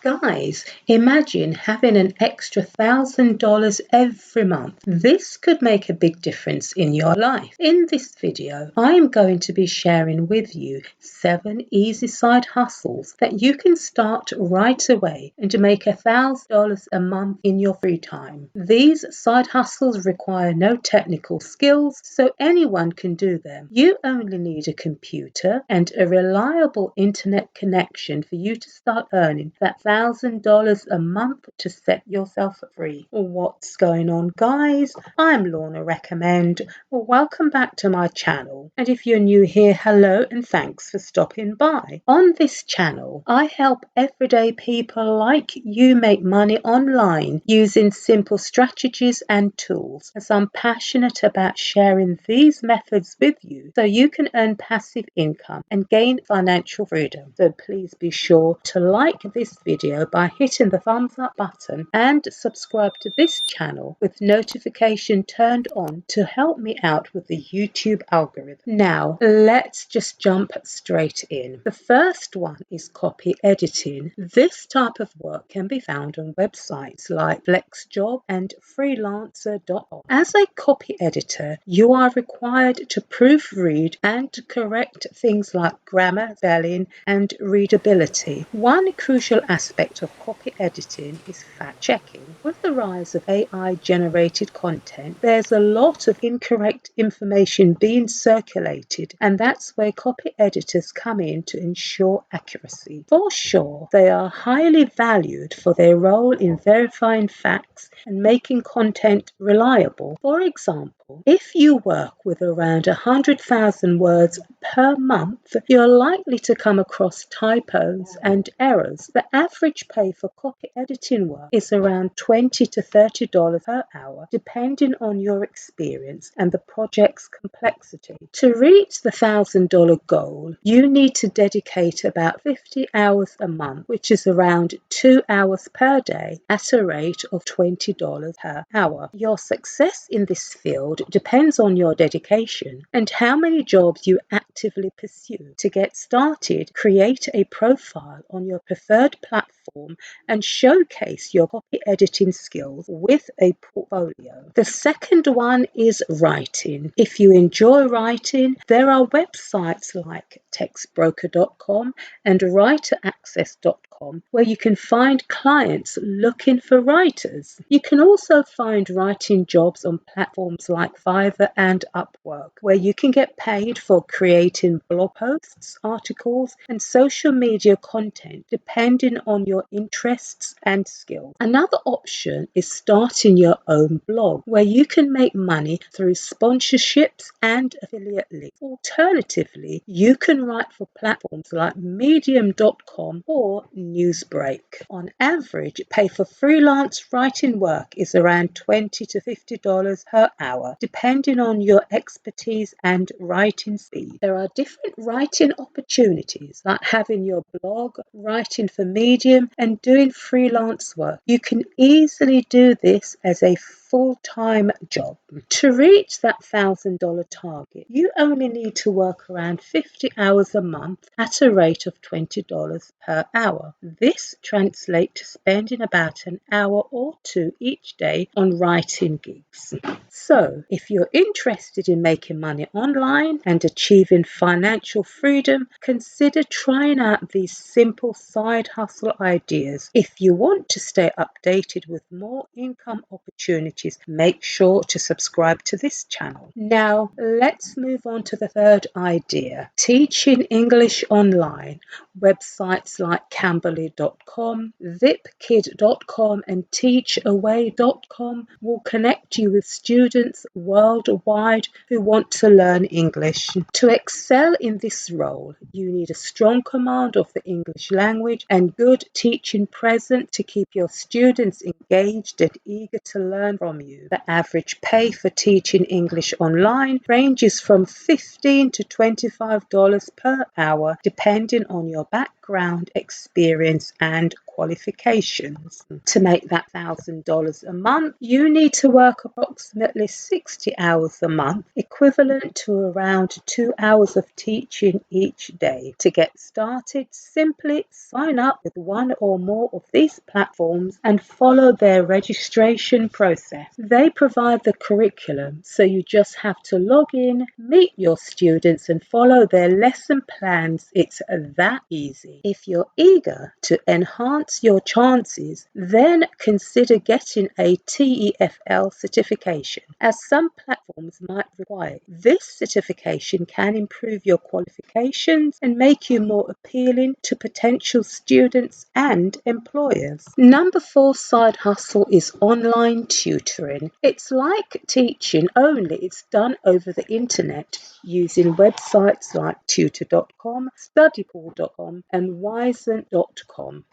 Guys, imagine having an extra $1,000 every month. This could make a big difference in your life. In this video, I am going to be sharing with you 7 easy side hustles that you can start right away and to make $1,000 a month in your free time. These side hustles require no technical skills, so anyone can do them. You only need a computer and a reliable internet connection for you to start earning that $1,000 a month to set yourself free. What's going on, guys? I'm Lorna Recommend. Welcome back to my channel, and if you're new here, hello and thanks for stopping by. On this channel, I help everyday people like you make money online using simple strategies and tools, as I'm passionate about sharing these methods with you so you can earn passive income and gain financial freedom. So please be sure to like this video by hitting the thumbs up button and subscribe to this channel with notification turned on to help me out with the YouTube algorithm. Now, let's just jump straight in. The first one is copy editing. This type of work can be found on websites like FlexJob and freelancer.com. As a copy editor, you are required to proofread and to correct things like grammar, spelling, and readability. One crucial aspect of copy editing is fact checking. With the rise of AI generated content, there's a lot of incorrect information being circulated, and that's where copy editors come in to ensure accuracy. For sure, they are highly valued for their role in verifying facts and making content reliable. For example, if you work with around 100,000 words per month, you're likely to come across typos and errors. The average pay for copy editing work is around $20 to $30 per hour, depending on your experience and the project's complexity. To reach the $1,000 goal, you need to dedicate about 50 hours a month, which is around 2 hours per day at a rate of $20 per hour. Your success in this field depends on your dedication and how many jobs you actively pursue. To get started, create a profile on your preferred platform and showcase your copy editing skills with a portfolio. The second one is writing. If you enjoy writing, there are websites like textbroker.com and writeraccess.com where you can find clients looking for writers. You can also find writing jobs on platforms like Fiverr and Upwork, where you can get paid for creating blog posts, articles, and social media content depending on your interests and skills. Another option is starting your own blog, where you can make money through sponsorships and affiliate links. Alternatively, you can write for platforms like medium.com or Newsbreak. On average, pay for freelance writing work is around $20 to $50 per hour, depending on your expertise and writing speed. There are different writing opportunities, like having your blog, writing for Medium, and doing freelance work. You can easily do this as a full-time job. To reach that $1,000 target, you only need to work around 50 hours a month at a rate of $20 per hour. This translates to spending about an hour or two each day on writing gigs. So, if you're interested in making money online and achieving financial freedom, consider trying out these simple side hustle ideas. If you want to stay updated with more income opportunities, make sure to subscribe to this channel. Now, let's move on to the third idea: teaching English online. Websites like Cambly.com, Vipkid.com, and Teachaway.com will connect you with students worldwide who want to learn English. To excel in this role, you need a strong command of the English language and good teaching presence to keep your students engaged and eager to learn from you. The average pay for teaching English online ranges from $15 to $25 per hour, depending on your background background, experience and qualifications. To make that $1,000 a month, you need to work approximately 60 hours a month, equivalent to around 2 hours of teaching each day. To get started, simply sign up with one or more of these platforms and follow their registration process. They provide the curriculum, so you just have to log in, meet your students and follow their lesson plans. It's that easy. If you're eager to enhance your chances, then consider getting a TEFL certification, as some platforms might require. This certification can improve your qualifications and make you more appealing to potential students and employers. Number 4 side hustle is online tutoring. It's like teaching, only it's done over the internet using websites like tutor.com, studypool.com and wisent.com.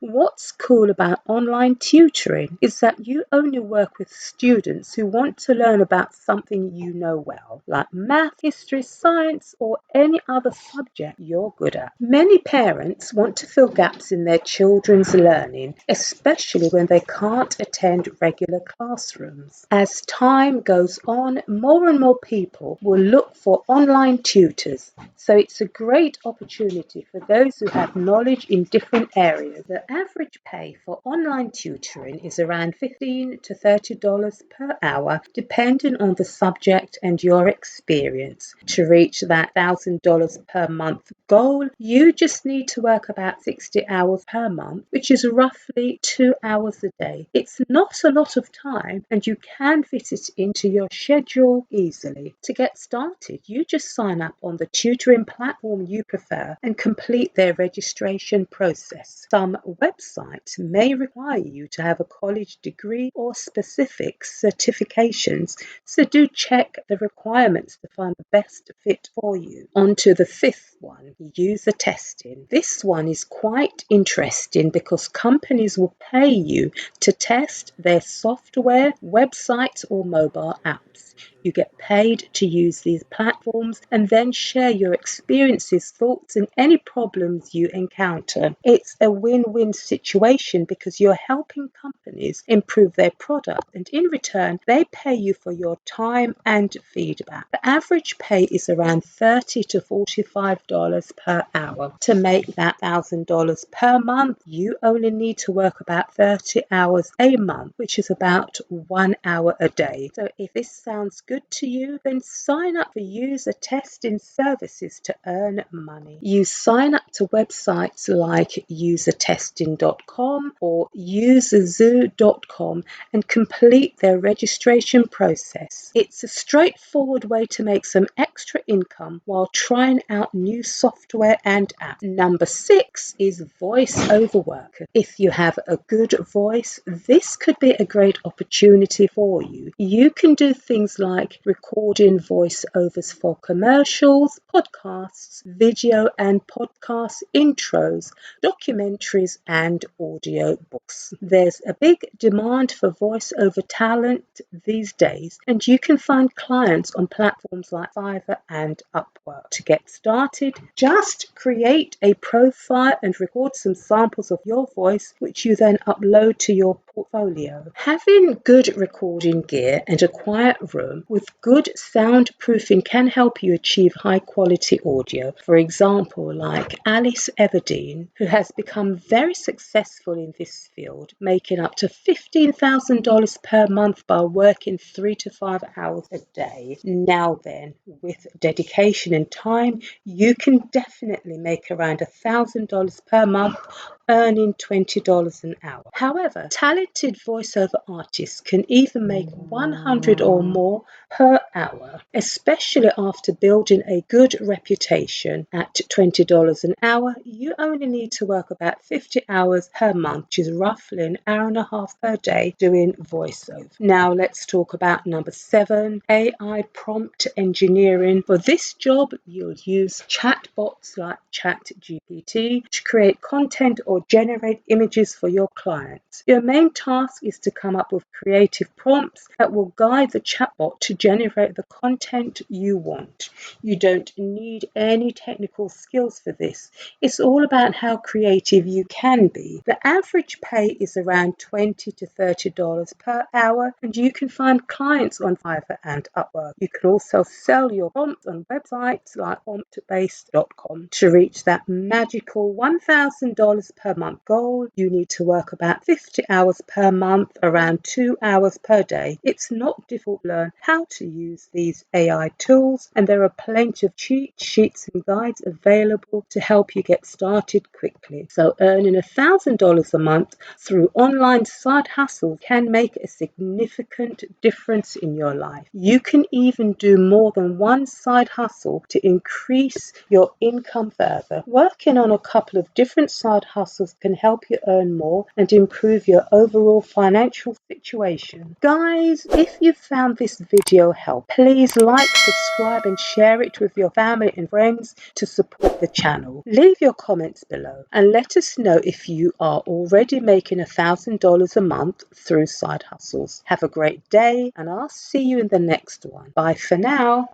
What's cool about online tutoring is that you only work with students who want to learn about something you know well, like math, history, science, or any other subject you're good at. Many parents want to fill gaps in their children's learning, especially when they can't attend regular classrooms. As time goes on, more and more people will look for online tutors, so it's a great opportunity for those who have knowledge in different areas. The average pay for online tutoring is around $15 to $30 per hour, depending on the subject and your experience. To reach that $1,000 per month goal, you just need to work about 60 hours per month, which is roughly 2 hours a day. It's not a lot of time, and you can fit it into your schedule easily. To get started, you just sign up on the tutoring platform you prefer and complete their registration process. Some websites may require you to have a college degree or specific certifications, so do check the requirements to find the best fit for you. On to the 5th one, user testing. This one is quite interesting because companies will pay you to test their software, websites or mobile apps. You get paid to use these platforms and then share your experiences, thoughts, and any problems you encounter. It's a win-win situation because you're helping companies improve their product, and in return, they pay you for your time and feedback. The average pay is around $30 to $45 per hour. To make that $1,000 per month, you only need to work about 30 hours a month, which is about 1 hour a day. So if this sounds good to you, then sign up for user testing services to earn money. You sign up to websites like usertesting.com or userzoo.com and complete their registration process. It's a straightforward way to make some extra income while trying out new software and apps. Number 6 is voiceover work. If you have a good voice, this could be a great opportunity for you. You can do things like recording voiceovers for commercials, podcasts, video and podcast intros, documentaries and audio books. There's a big demand for voiceover talent these days, and you can find clients on platforms like Fiverr and Upwork. To get started, just create a profile and record some samples of your voice, which you then upload to your portfolio. Having good recording gear and a quiet room with good soundproofing can help you achieve high quality audio. For example, like Alice Everdeen, who has become very successful in this field, making up to $15,000 per month by working 3 to 5 hours a day. Now then, with dedication and time, you can definitely make around $1,000 per month, earning $20 an hour. However, talented voiceover artists can even make $100 or more per hour, especially after building a good reputation. At $20 an hour, you only need to work about 50 hours per month, which is roughly an hour and a half per day doing voiceover. Now let's talk about number 7, AI prompt engineering. For this job, you'll use chatbots like ChatGPT to create content or or generate images for your clients. Your main task is to come up with creative prompts that will guide the chatbot to generate the content you want. You don't need any technical skills for this. It's all about how creative you can be. The average pay is around $20 to $30 per hour, and you can find clients on Fiverr and Upwork. You can also sell your prompts on websites like promptbase.com. To reach that magical $1,000 per month goal, you need to work about 50 hours per month, around 2 hours per day. It's not difficult to learn how to use these AI tools, and there are plenty of cheat sheets and guides available to help you get started quickly. So earning $1,000 a month through online side hustles can make a significant difference in your life. You can even do more than one side hustle to increase your income further. Working on a couple of different side hustles can help you earn more and improve your overall financial situation. Guys, if you found this video helpful, please like, subscribe and share it with your family and friends to support the channel. Leave your comments below and let us know if you are already making $1,000 a month through side hustles. Have a great day and I'll see you in the next one. Bye for now.